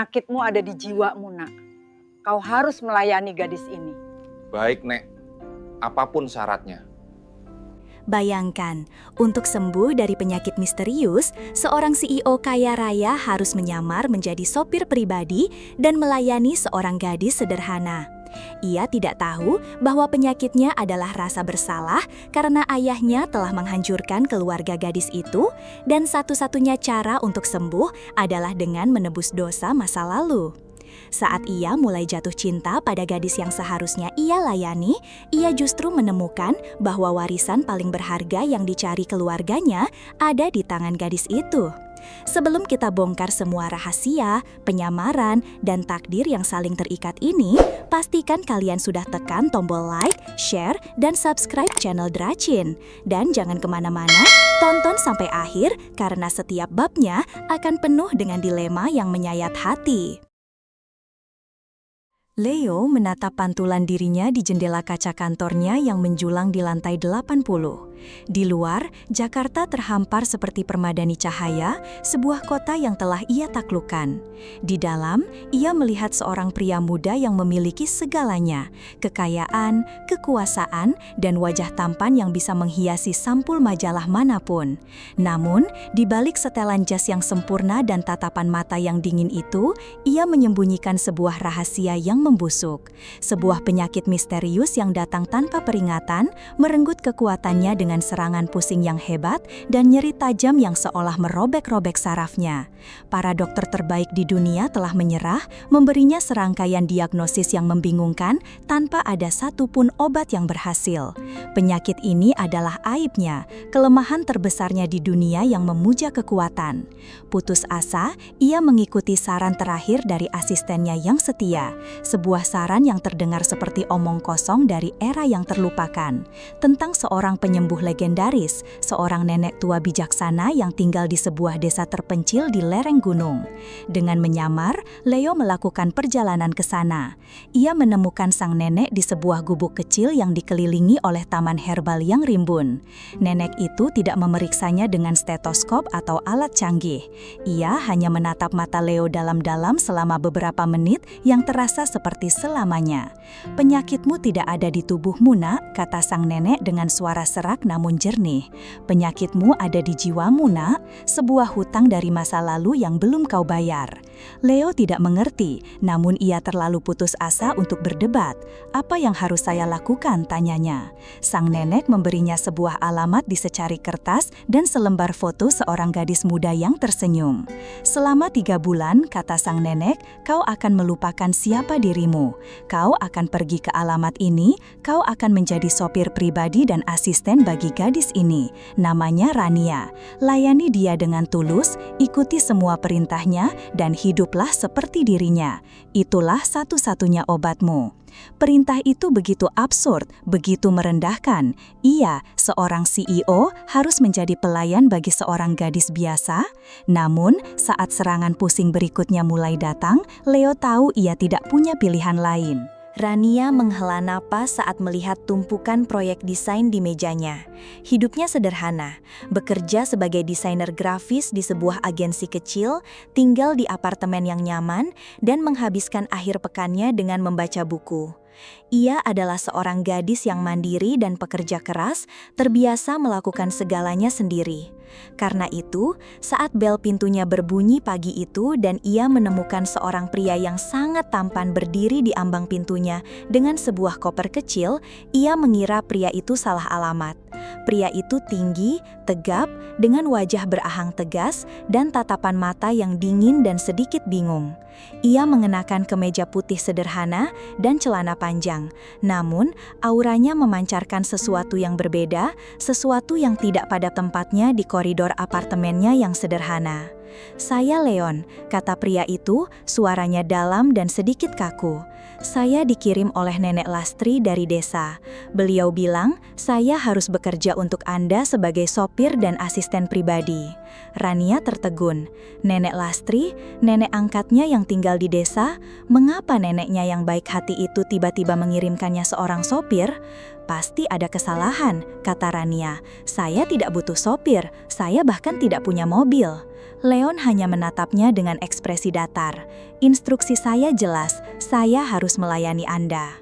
Penyakitmu ada di jiwamu, Nak. Kau harus melayani gadis ini. Baik, Nek. Apapun syaratnya. Bayangkan, untuk sembuh dari penyakit misterius, seorang CEO kaya raya harus menyamar menjadi sopir pribadi dan melayani seorang gadis sederhana. Ia tidak tahu bahwa penyakitnya adalah rasa bersalah karena ayahnya telah menghancurkan keluarga gadis itu, dan satu-satunya cara untuk sembuh adalah dengan menebus dosa masa lalu. Saat ia mulai jatuh cinta pada gadis yang seharusnya ia layani, ia justru menemukan bahwa warisan paling berharga yang dicari keluarganya ada di tangan gadis itu. Sebelum kita bongkar semua rahasia, penyamaran, dan takdir yang saling terikat ini, pastikan kalian sudah tekan tombol like, share, dan subscribe channel Dracin. Dan jangan kemana-mana, tonton sampai akhir karena setiap babnya akan penuh dengan dilema yang menyayat hati. Leo menatap pantulan dirinya di jendela kaca kantornya yang menjulang di lantai 80. Di luar, Jakarta terhampar seperti permadani cahaya, sebuah kota yang telah ia taklukkan. Di dalam, ia melihat seorang pria muda yang memiliki segalanya, kekayaan, kekuasaan, dan wajah tampan yang bisa menghiasi sampul majalah manapun. Namun, di balik setelan jas yang sempurna dan tatapan mata yang dingin itu, ia menyembunyikan sebuah rahasia yang membusuk. Sebuah penyakit misterius yang datang tanpa peringatan, merenggut kekuatannya dengan serangan pusing yang hebat dan nyeri tajam yang seolah merobek-robek sarafnya. Para dokter terbaik di dunia telah menyerah, memberinya serangkaian diagnosis yang membingungkan tanpa ada satupun obat yang berhasil. Penyakit ini adalah aibnya, kelemahan terbesarnya di dunia yang memuja kekuatan. Putus asa, ia mengikuti saran terakhir dari asistennya yang setia. Sebuah saran yang terdengar seperti omong kosong dari era yang terlupakan, tentang seorang penyembuh legendaris, seorang nenek tua bijaksana yang tinggal di sebuah desa terpencil di lereng gunung. Dengan menyamar, Leo melakukan perjalanan ke sana. Ia menemukan sang nenek di sebuah gubuk kecil yang dikelilingi oleh taman herbal yang rimbun. Nenek itu tidak memeriksanya dengan stetoskop atau alat canggih. Ia hanya menatap mata Leo dalam-dalam selama beberapa menit yang terasa seperti selamanya. "Penyakitmu tidak ada di tubuhmu, Nak," kata sang nenek dengan suara serak namun jernih. "Penyakitmu ada di jiwamu, Nak, sebuah hutang dari masa lalu yang belum kau bayar." Leo tidak mengerti, namun ia terlalu putus asa untuk berdebat. "Apa yang harus saya lakukan?" tanyanya. Sang nenek memberinya sebuah alamat di secari kertas dan selembar foto seorang gadis muda yang tersenyum. "Selama 3 bulan," kata sang nenek, "kau akan melupakan siapa dirimu. Kau akan pergi ke alamat ini, kau akan menjadi sopir pribadi dan asisten bagi gadis ini. Namanya Rania. Layani dia dengan tulus, ikuti semua perintahnya, dan hiduplah seperti dirinya. Itulah satu-satunya obatmu." Perintah itu begitu absurd, begitu merendahkan. Ia, seorang CEO, harus menjadi pelayan bagi seorang gadis biasa. Namun, saat serangan pusing berikutnya mulai datang, Leo tahu ia tidak punya pilihan lain. Rania menghela napas saat melihat tumpukan proyek desain di mejanya. Hidupnya sederhana, bekerja sebagai desainer grafis di sebuah agensi kecil, tinggal di apartemen yang nyaman, dan menghabiskan akhir pekannya dengan membaca buku. Ia adalah seorang gadis yang mandiri dan pekerja keras, terbiasa melakukan segalanya sendiri. Karena itu, saat bel pintunya berbunyi pagi itu dan ia menemukan seorang pria yang sangat tampan berdiri di ambang pintunya dengan sebuah koper kecil, ia mengira pria itu salah alamat. Pria itu tinggi, tegap, dengan wajah berahang tegas dan tatapan mata yang dingin dan sedikit bingung. Ia mengenakan kemeja putih sederhana dan celana panjang, namun auranya memancarkan sesuatu yang berbeda, sesuatu yang tidak pada tempatnya di koridor apartemennya yang sederhana. "Saya Leon," kata pria itu, suaranya dalam dan sedikit kaku. "Saya dikirim oleh Nenek Lastri dari desa. Beliau bilang, saya harus bekerja untuk Anda sebagai sopir dan asisten pribadi." Rania tertegun. Nenek Lastri, nenek angkatnya yang tinggal di desa, mengapa neneknya yang baik hati itu tiba-tiba mengirimkannya seorang sopir? "Pasti ada kesalahan," kata Rania. "Saya tidak butuh sopir, saya bahkan tidak punya mobil." Leon hanya menatapnya dengan ekspresi datar. "Instruksi saya jelas, saya harus melayani Anda."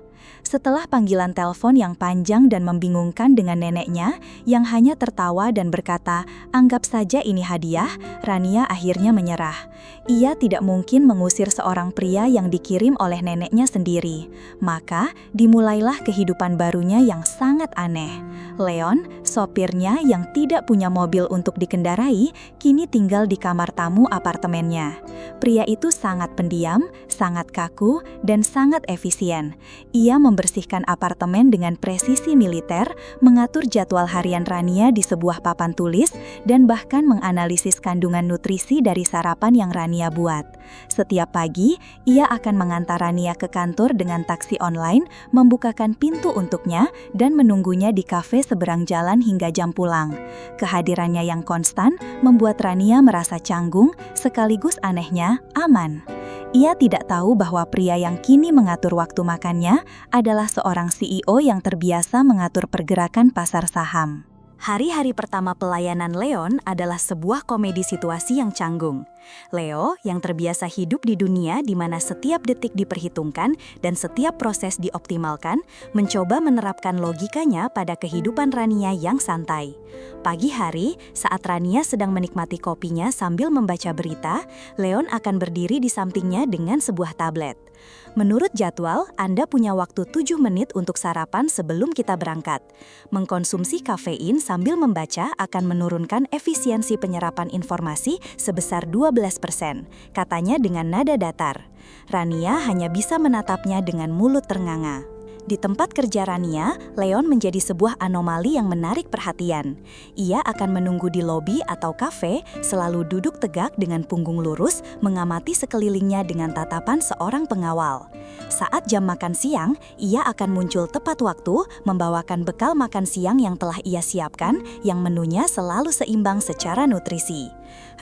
Setelah panggilan telepon yang panjang dan membingungkan dengan neneknya, yang hanya tertawa dan berkata, "Anggap saja ini hadiah," Rania akhirnya menyerah. Ia tidak mungkin mengusir seorang pria yang dikirim oleh neneknya sendiri. Maka, dimulailah kehidupan barunya yang sangat aneh. Leon, sopirnya yang tidak punya mobil untuk dikendarai, kini tinggal di kamar tamu apartemennya. Pria itu sangat pendiam, sangat kaku, dan sangat efisien. Ia membersihkan apartemen dengan presisi militer, mengatur jadwal harian Rania di sebuah papan tulis, dan bahkan menganalisis kandungan nutrisi dari sarapan yang Rania buat. Setiap pagi, ia akan mengantar Rania ke kantor dengan taksi online, membukakan pintu untuknya, dan menunggunya di kafe seberang jalan hingga jam pulang. Kehadirannya yang konstan membuat Rania merasa canggung, sekaligus anehnya aman. Ia tidak tahu bahwa pria yang kini mengatur waktu makannya adalah seorang CEO yang terbiasa mengatur pergerakan pasar saham. Hari-hari pertama pelayanan Leon adalah sebuah komedi situasi yang canggung. Leo, yang terbiasa hidup di dunia di mana setiap detik diperhitungkan dan setiap proses dioptimalkan, mencoba menerapkan logikanya pada kehidupan Rania yang santai. Pagi hari, saat Rania sedang menikmati kopinya sambil membaca berita, Leon akan berdiri di sampingnya dengan sebuah tablet. "Menurut jadwal, Anda punya waktu 7 menit untuk sarapan sebelum kita berangkat. Mengkonsumsi kafein sambil membaca akan menurunkan efisiensi penyerapan informasi sebesar 12%, katanya dengan nada datar. Rania hanya bisa menatapnya dengan mulut ternganga. Di tempat kerja Rania, Leon menjadi sebuah anomali yang menarik perhatian. Ia akan menunggu di lobi atau kafe, selalu duduk tegak dengan punggung lurus, mengamati sekelilingnya dengan tatapan seorang pengawal. Saat jam makan siang, ia akan muncul tepat waktu, membawakan bekal makan siang yang telah ia siapkan, yang menunya selalu seimbang secara nutrisi.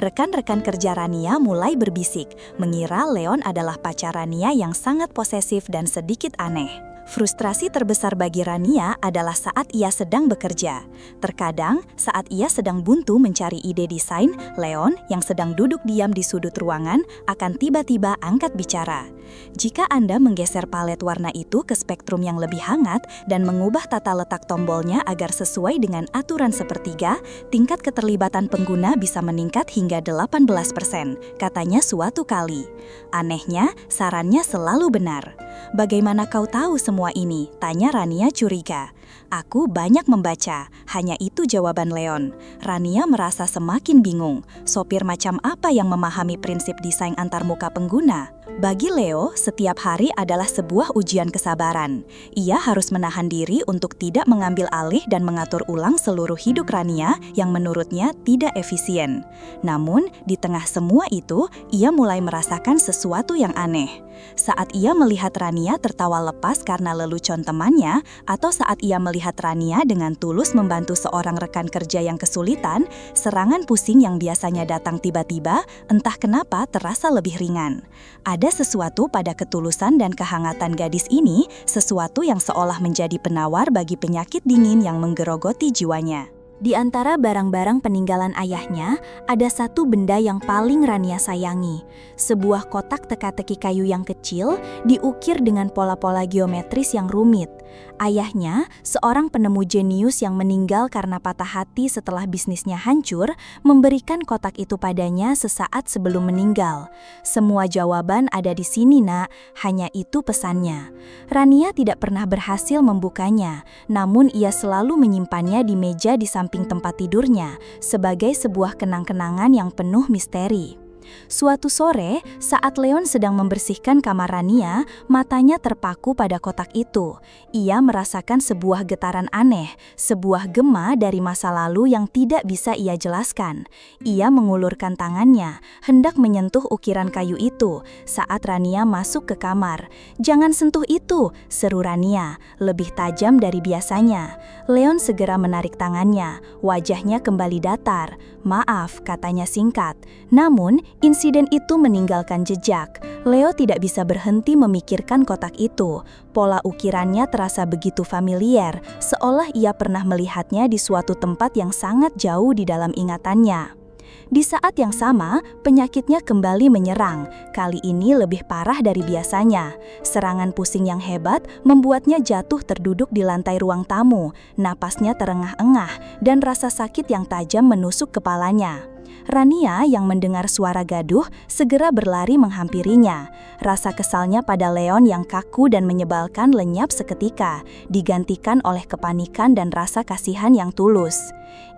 Rekan-rekan kerja Rania mulai berbisik, mengira Leon adalah pacar Rania yang sangat posesif dan sedikit aneh. Frustrasi terbesar bagi Rania adalah saat ia sedang bekerja. Terkadang, saat ia sedang buntu mencari ide desain, Leon yang sedang duduk diam di sudut ruangan akan tiba-tiba angkat bicara. Jika Anda menggeser palet warna itu ke spektrum yang lebih hangat dan mengubah tata letak tombolnya agar sesuai dengan aturan sepertiga, tingkat keterlibatan pengguna bisa meningkat hingga 18%, katanya suatu kali. Anehnya, sarannya selalu benar. "Bagaimana kau tahu semua ini?" tanya Rania curiga. "Aku banyak membaca," hanya itu jawaban Leon. Rania merasa semakin bingung. Sopir macam apa yang memahami prinsip desain antarmuka pengguna? Bagi Leo, setiap hari adalah sebuah ujian kesabaran. Ia harus menahan diri untuk tidak mengambil alih dan mengatur ulang seluruh hidup Rania yang menurutnya tidak efisien. Namun, di tengah semua itu, ia mulai merasakan sesuatu yang aneh. Saat ia melihat Rania tertawa lepas karena lelucon temannya, atau saat ia melihat Rania dengan tulus membantu seorang rekan kerja yang kesulitan, serangan pusing yang biasanya datang tiba-tiba, entah kenapa terasa lebih ringan. Ada sesuatu pada ketulusan dan kehangatan gadis ini, sesuatu yang seolah menjadi penawar bagi penyakit dingin yang menggerogoti jiwanya. Di antara barang-barang peninggalan ayahnya, ada satu benda yang paling Rania sayangi. Sebuah kotak teka-teki kayu yang kecil, diukir dengan pola-pola geometris yang rumit. Ayahnya, seorang penemu jenius yang meninggal karena patah hati setelah bisnisnya hancur, memberikan kotak itu padanya sesaat sebelum meninggal. "Semua jawaban ada di sini, Nak," hanya itu pesannya. Rania tidak pernah berhasil membukanya, namun ia selalu menyimpannya di meja di samping tempat tidurnya, sebagai sebuah kenang-kenangan yang penuh misteri. Suatu sore, saat Leon sedang membersihkan kamar Rania, matanya terpaku pada kotak itu. Ia merasakan sebuah getaran aneh, sebuah gema dari masa lalu yang tidak bisa ia jelaskan. Ia mengulurkan tangannya, hendak menyentuh ukiran kayu itu, saat Rania masuk ke kamar. "Jangan sentuh itu," seru Rania, lebih tajam dari biasanya. Leon segera menarik tangannya, wajahnya kembali datar. "Maaf," katanya singkat. Namun, insiden itu meninggalkan jejak. Leo tidak bisa berhenti memikirkan kotak itu. Pola ukirannya terasa begitu familiar, seolah ia pernah melihatnya di suatu tempat yang sangat jauh di dalam ingatannya. Di saat yang sama, penyakitnya kembali menyerang. Kali ini lebih parah dari biasanya. Serangan pusing yang hebat membuatnya jatuh terduduk di lantai ruang tamu. Napasnya terengah-engah dan rasa sakit yang tajam menusuk kepalanya. Rania yang mendengar suara gaduh segera berlari menghampirinya. Rasa kesalnya pada Leon yang kaku dan menyebalkan lenyap seketika, digantikan oleh kepanikan dan rasa kasihan yang tulus.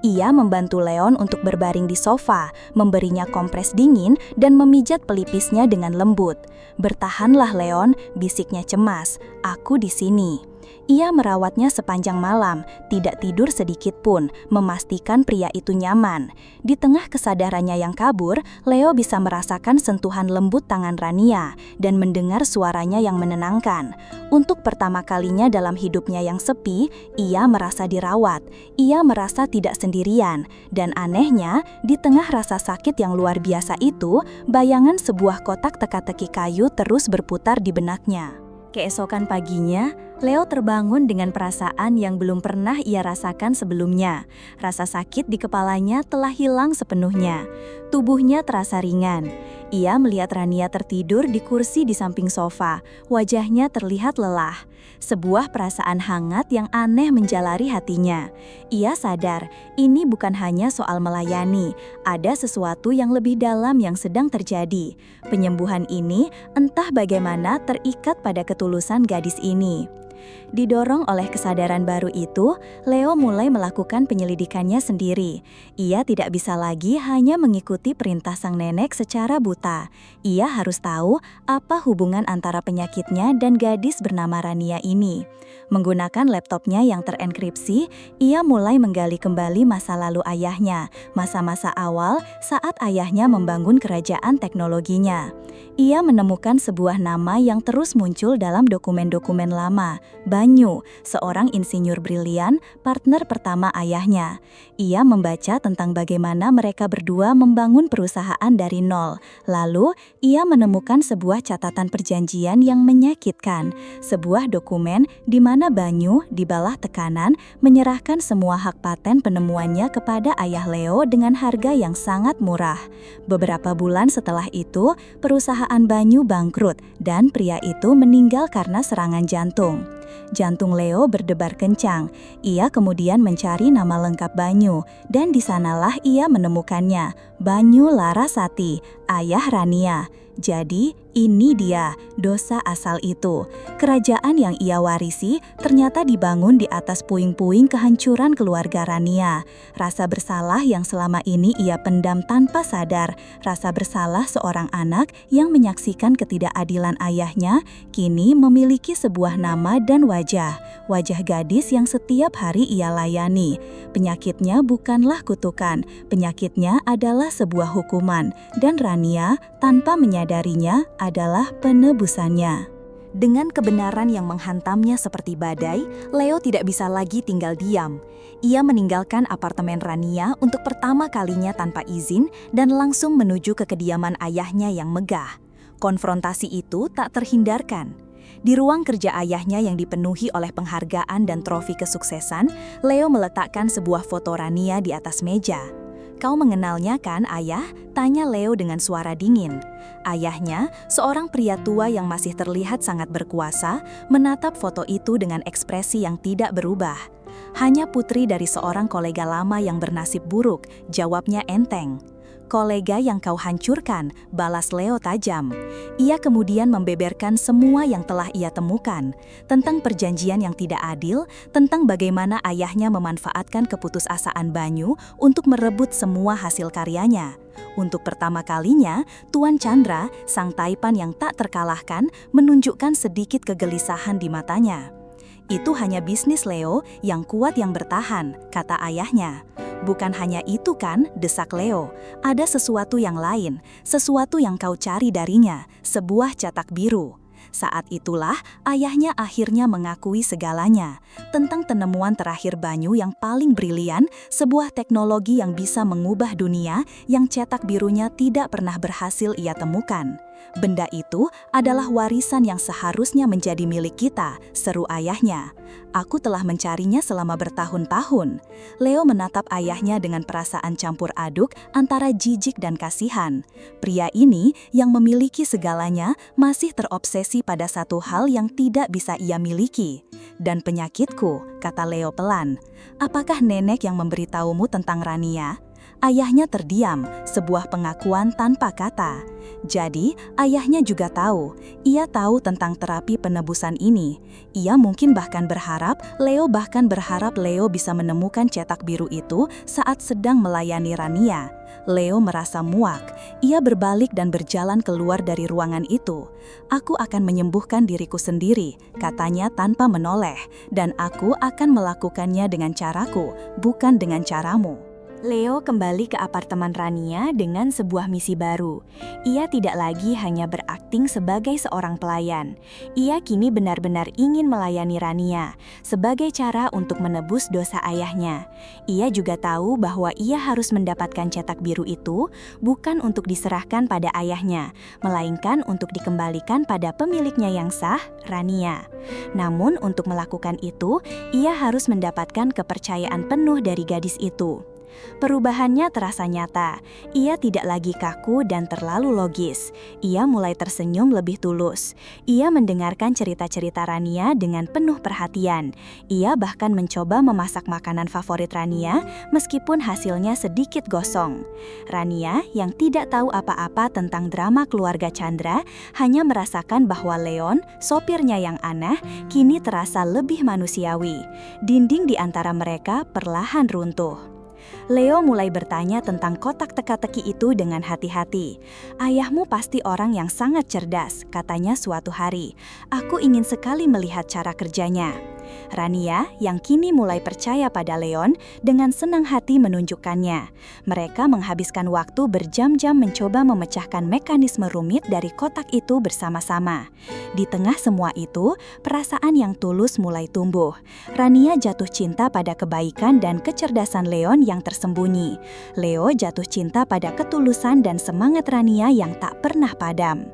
Ia membantu Leon untuk berbaring di sofa, memberinya kompres dingin dan memijat pelipisnya dengan lembut. "Bertahanlah Leon," bisiknya cemas, "aku di sini." Ia merawatnya sepanjang malam, tidak tidur sedikit pun, memastikan pria itu nyaman. Di tengah kesadarannya yang kabur, Leo bisa merasakan sentuhan lembut tangan Rania dan mendengar suaranya yang menenangkan. Untuk pertama kalinya dalam hidupnya yang sepi, ia merasa dirawat. Ia merasa tidak sendirian. Dan anehnya, di tengah rasa sakit yang luar biasa itu, bayangan sebuah kotak teka-teki kayu terus berputar di benaknya. Keesokan paginya, Leo terbangun dengan perasaan yang belum pernah ia rasakan sebelumnya. Rasa sakit di kepalanya telah hilang sepenuhnya. Tubuhnya terasa ringan. Ia melihat Rania tertidur di kursi di samping sofa. Wajahnya terlihat lelah. Sebuah perasaan hangat yang aneh menjalari hatinya. Ia sadar, ini bukan hanya soal melayani. Ada sesuatu yang lebih dalam yang sedang terjadi. Penyembuhan ini entah bagaimana terikat pada ketulusan gadis ini. Didorong oleh kesadaran baru itu, Leo mulai melakukan penyelidikannya sendiri. Ia tidak bisa lagi hanya mengikuti perintah sang nenek secara buta. Ia harus tahu apa hubungan antara penyakitnya dan gadis bernama Rania ini. Menggunakan laptopnya yang terenkripsi, ia mulai menggali kembali masa lalu ayahnya, masa-masa awal saat ayahnya membangun kerajaan teknologinya. Ia menemukan sebuah nama yang terus muncul dalam dokumen-dokumen lama, Banyu, seorang insinyur brilian, partner pertama ayahnya. Ia membaca tentang bagaimana mereka berdua membangun perusahaan dari nol. Lalu, ia menemukan sebuah catatan perjanjian yang menyakitkan, sebuah dokumen di mana Banyu, di bawah tekanan, menyerahkan semua hak paten penemuannya kepada ayah Leo dengan harga yang sangat murah. Beberapa bulan setelah itu, perusahaan Banyu bangkrut dan pria itu meninggal karena serangan jantung. Jantung Leo berdebar kencang. Ia kemudian mencari nama lengkap Banyu, dan di sanalah ia menemukannya, Banyu Larasati, ayah Rania. Jadi, ini dia dosa asal itu. Kerajaan yang ia warisi ternyata dibangun di atas puing-puing kehancuran keluarga Rania. Rasa bersalah yang selama ini ia pendam tanpa sadar, rasa bersalah seorang anak yang menyaksikan ketidakadilan ayahnya, kini memiliki sebuah nama dan wajah gadis yang setiap hari ia layani. Penyakitnya bukanlah kutukan, penyakitnya adalah sebuah hukuman, dan Rania tanpa menyadarinya adalah penebusannya. Dengan kebenaran yang menghantamnya seperti badai, Leo tidak bisa lagi tinggal diam. Ia meninggalkan apartemen Rania untuk pertama kalinya tanpa izin dan langsung menuju ke kediaman ayahnya yang megah. Konfrontasi itu tak terhindarkan. Di ruang kerja ayahnya yang dipenuhi oleh penghargaan dan trofi kesuksesan, Leo meletakkan sebuah foto Rania di atas meja. "Kau mengenalnya kan, ayah?" tanya Leo dengan suara dingin. Ayahnya, seorang pria tua yang masih terlihat sangat berkuasa, menatap foto itu dengan ekspresi yang tidak berubah. "Hanya putri dari seorang kolega lama yang bernasib buruk," jawabnya enteng. "Kolega yang kau hancurkan," balas Leo tajam. Ia kemudian membeberkan semua yang telah ia temukan, tentang perjanjian yang tidak adil, tentang bagaimana ayahnya memanfaatkan keputusasaan Banyu untuk merebut semua hasil karyanya. Untuk pertama kalinya, Tuan Chandra, sang taipan yang tak terkalahkan, menunjukkan sedikit kegelisahan di matanya. "Itu hanya bisnis Leo, yang kuat yang bertahan," kata ayahnya. "Bukan hanya itu kan," desak Leo. "Ada sesuatu yang lain, sesuatu yang kau cari darinya, sebuah cetak biru." Saat itulah ayahnya akhirnya mengakui segalanya tentang penemuan terakhir Banyu yang paling brilian, sebuah teknologi yang bisa mengubah dunia yang cetak birunya tidak pernah berhasil ia temukan. "Benda itu adalah warisan yang seharusnya menjadi milik kita," seru ayahnya. "Aku telah mencarinya selama bertahun-tahun." Leo menatap ayahnya dengan perasaan campur aduk antara jijik dan kasihan. Pria ini yang memiliki segalanya masih terobsesi pada satu hal yang tidak bisa ia miliki. "Dan penyakitku," kata Leo pelan. "Apakah nenek yang memberitahumu tentang Rania?" Ayahnya terdiam, sebuah pengakuan tanpa kata. Jadi, ayahnya juga tahu. Ia tahu tentang terapi penebusan ini. Ia mungkin bahkan berharap Leo bisa menemukan cetak biru itu saat sedang melayani Rania. Leo merasa muak. Ia berbalik dan berjalan keluar dari ruangan itu. "Aku akan menyembuhkan diriku sendiri," katanya tanpa menoleh. "Dan aku akan melakukannya dengan caraku, bukan dengan caramu." Leo kembali ke apartemen Rania dengan sebuah misi baru. Ia tidak lagi hanya berakting sebagai seorang pelayan. Ia kini benar-benar ingin melayani Rania sebagai cara untuk menebus dosa ayahnya. Ia juga tahu bahwa ia harus mendapatkan cetak biru itu bukan untuk diserahkan pada ayahnya, melainkan untuk dikembalikan pada pemiliknya yang sah, Rania. Namun untuk melakukan itu, ia harus mendapatkan kepercayaan penuh dari gadis itu. Perubahannya terasa nyata. Ia tidak lagi kaku dan terlalu logis. Ia mulai tersenyum lebih tulus. Ia mendengarkan cerita-cerita Rania dengan penuh perhatian. Ia bahkan mencoba memasak makanan favorit Rania meskipun hasilnya sedikit gosong. Rania yang tidak tahu apa-apa tentang drama keluarga Chandra hanya merasakan bahwa Leon, sopirnya yang aneh, kini terasa lebih manusiawi. Dinding di antara mereka perlahan runtuh. Leo mulai bertanya tentang kotak teka-teki itu dengan hati-hati. "Ayahmu pasti orang yang sangat cerdas," katanya suatu hari. "Aku ingin sekali melihat cara kerjanya." Rania yang kini mulai percaya pada Leon dengan senang hati menunjukkannya. Mereka menghabiskan waktu berjam-jam mencoba memecahkan mekanisme rumit dari kotak itu bersama-sama. Di tengah semua itu, perasaan yang tulus mulai tumbuh. Rania jatuh cinta pada kebaikan dan kecerdasan Leon yang tersembunyi. Leo jatuh cinta pada ketulusan dan semangat Rania yang tak pernah padam.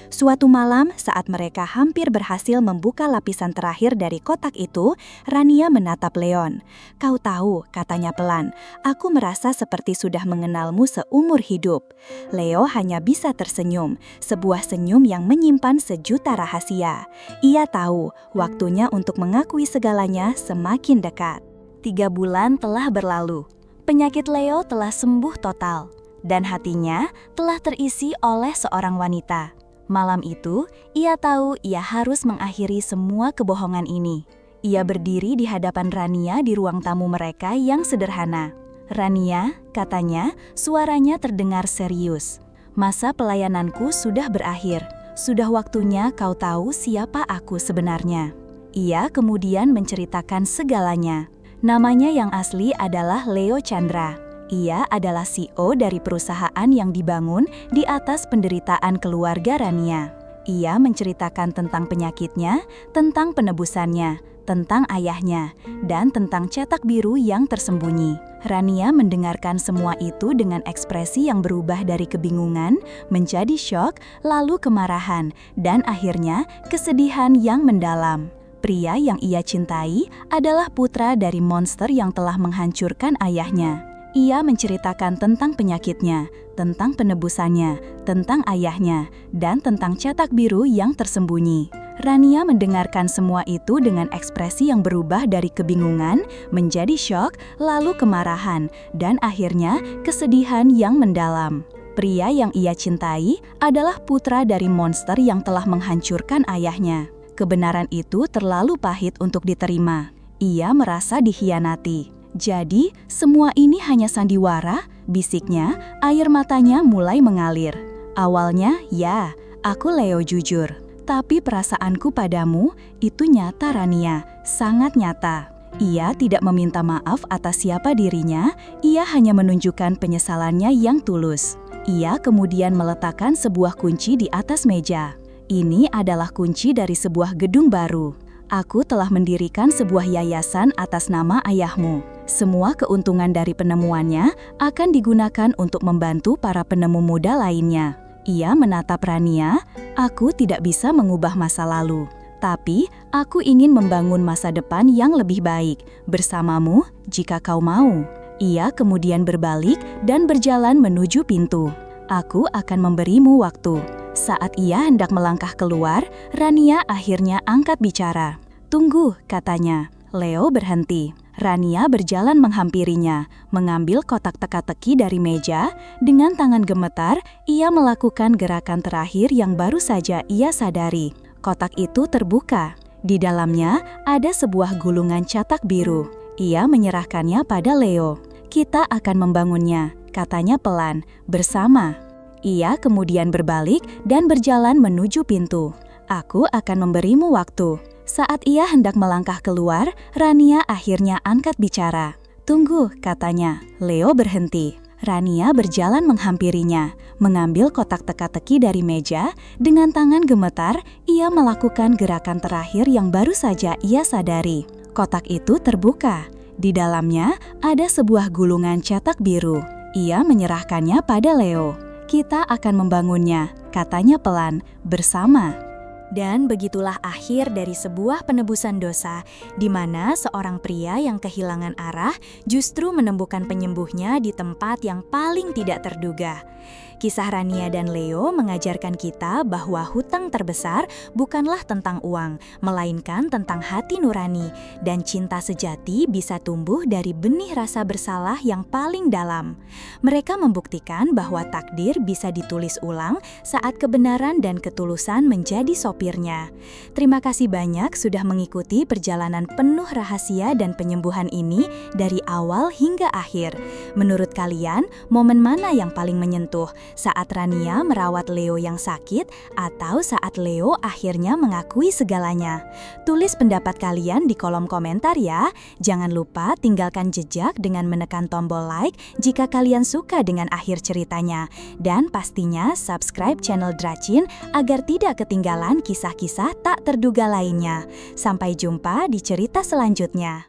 Suatu malam, saat mereka hampir berhasil membuka lapisan terakhir dari kotak itu, Rania menatap Leon. "Kau tahu," katanya pelan, "aku merasa seperti sudah mengenalmu seumur hidup." Leo hanya bisa tersenyum, sebuah senyum yang menyimpan sejuta rahasia. Ia tahu, waktunya untuk mengakui segalanya semakin dekat. 3 bulan telah berlalu. Penyakit Leo telah sembuh total, dan hatinya telah terisi oleh seorang wanita. Malam itu, ia tahu ia harus mengakhiri semua kebohongan ini. Ia berdiri di hadapan Rania di ruang tamu mereka yang sederhana. "Rania," katanya, suaranya terdengar serius. "Masa pelayananku sudah berakhir. Sudah waktunya kau tahu siapa aku sebenarnya." Ia kemudian menceritakan segalanya. Namanya yang asli adalah Leo Chandra. Ia adalah CEO dari perusahaan yang dibangun di atas penderitaan keluarga Rania. Ia menceritakan tentang penyakitnya, tentang penebusannya, tentang ayahnya, dan tentang cetak biru yang tersembunyi. Rania mendengarkan semua itu dengan ekspresi yang berubah dari kebingungan, menjadi syok, lalu kemarahan, dan akhirnya kesedihan yang mendalam. Pria yang ia cintai adalah putra dari monster yang telah menghancurkan ayahnya. Ia menceritakan tentang penyakitnya, tentang penebusannya, tentang ayahnya, dan tentang cetak biru yang tersembunyi. Rania mendengarkan semua itu dengan ekspresi yang berubah dari kebingungan, menjadi syok, lalu kemarahan, dan akhirnya kesedihan yang mendalam. Pria yang ia cintai adalah putra dari monster yang telah menghancurkan ayahnya. Kebenaran itu terlalu pahit untuk diterima. Ia merasa dikhianati. "Jadi, semua ini hanya sandiwara?" bisiknya, air matanya mulai mengalir. "Awalnya, ya, aku Leo jujur. Tapi perasaanku padamu, itu nyata Rania, sangat nyata." Ia tidak meminta maaf atas siapa dirinya, ia hanya menunjukkan penyesalannya yang tulus. Ia kemudian meletakkan sebuah kunci di atas meja. "Ini adalah kunci dari sebuah gedung baru. Aku telah mendirikan sebuah yayasan atas nama ayahmu. Semua keuntungan dari penemuannya akan digunakan untuk membantu para penemu muda lainnya. Ia menatap Rania, "Aku tidak bisa mengubah masa lalu. Tapi, aku ingin membangun masa depan yang lebih baik bersamamu jika kau mau." Ia kemudian berbalik dan berjalan menuju pintu. "Aku akan memberimu waktu." Saat ia hendak melangkah keluar, Rania akhirnya angkat bicara. "Tunggu," katanya. Leo berhenti. Rania berjalan menghampirinya, mengambil kotak teka-teki dari meja. Dengan tangan gemetar, ia melakukan gerakan terakhir yang baru saja ia sadari. Kotak itu terbuka. Di dalamnya ada sebuah gulungan catak biru. Ia menyerahkannya pada Leo. "Kita akan membangunnya," katanya pelan, "bersama." Ia kemudian berbalik dan berjalan menuju pintu. "Aku akan memberimu waktu." Saat ia hendak melangkah keluar, Rania akhirnya angkat bicara. "Tunggu," katanya. Leo berhenti. Rania berjalan menghampirinya, mengambil kotak teka-teki dari meja. Dengan tangan gemetar, ia melakukan gerakan terakhir yang baru saja ia sadari. Kotak itu terbuka. Di dalamnya ada sebuah gulungan cetak biru. Ia menyerahkannya pada Leo. "Kita akan membangunnya," katanya pelan, "bersama." Dan begitulah akhir dari sebuah penebusan dosa, di mana seorang pria yang kehilangan arah justru menemukan penyembuhnya di tempat yang paling tidak terduga. Kisah Rania dan Leo mengajarkan kita bahwa hutang terbesar bukanlah tentang uang, melainkan tentang hati nurani, dan cinta sejati bisa tumbuh dari benih rasa bersalah yang paling dalam. Mereka membuktikan bahwa takdir bisa ditulis ulang saat kebenaran dan ketulusan menjadi sopirnya. Terima kasih banyak sudah mengikuti perjalanan penuh rahasia dan penyembuhan ini dari awal hingga akhir. Menurut kalian, momen mana yang paling menyentuh? Saat Rania merawat Leo yang sakit, atau saat Leo akhirnya mengakui segalanya? Tulis pendapat kalian di kolom komentar ya. Jangan lupa tinggalkan jejak dengan menekan tombol like jika kalian suka dengan akhir ceritanya. Dan pastinya subscribe channel Dracin agar tidak ketinggalan kisah-kisah tak terduga lainnya. Sampai jumpa di cerita selanjutnya.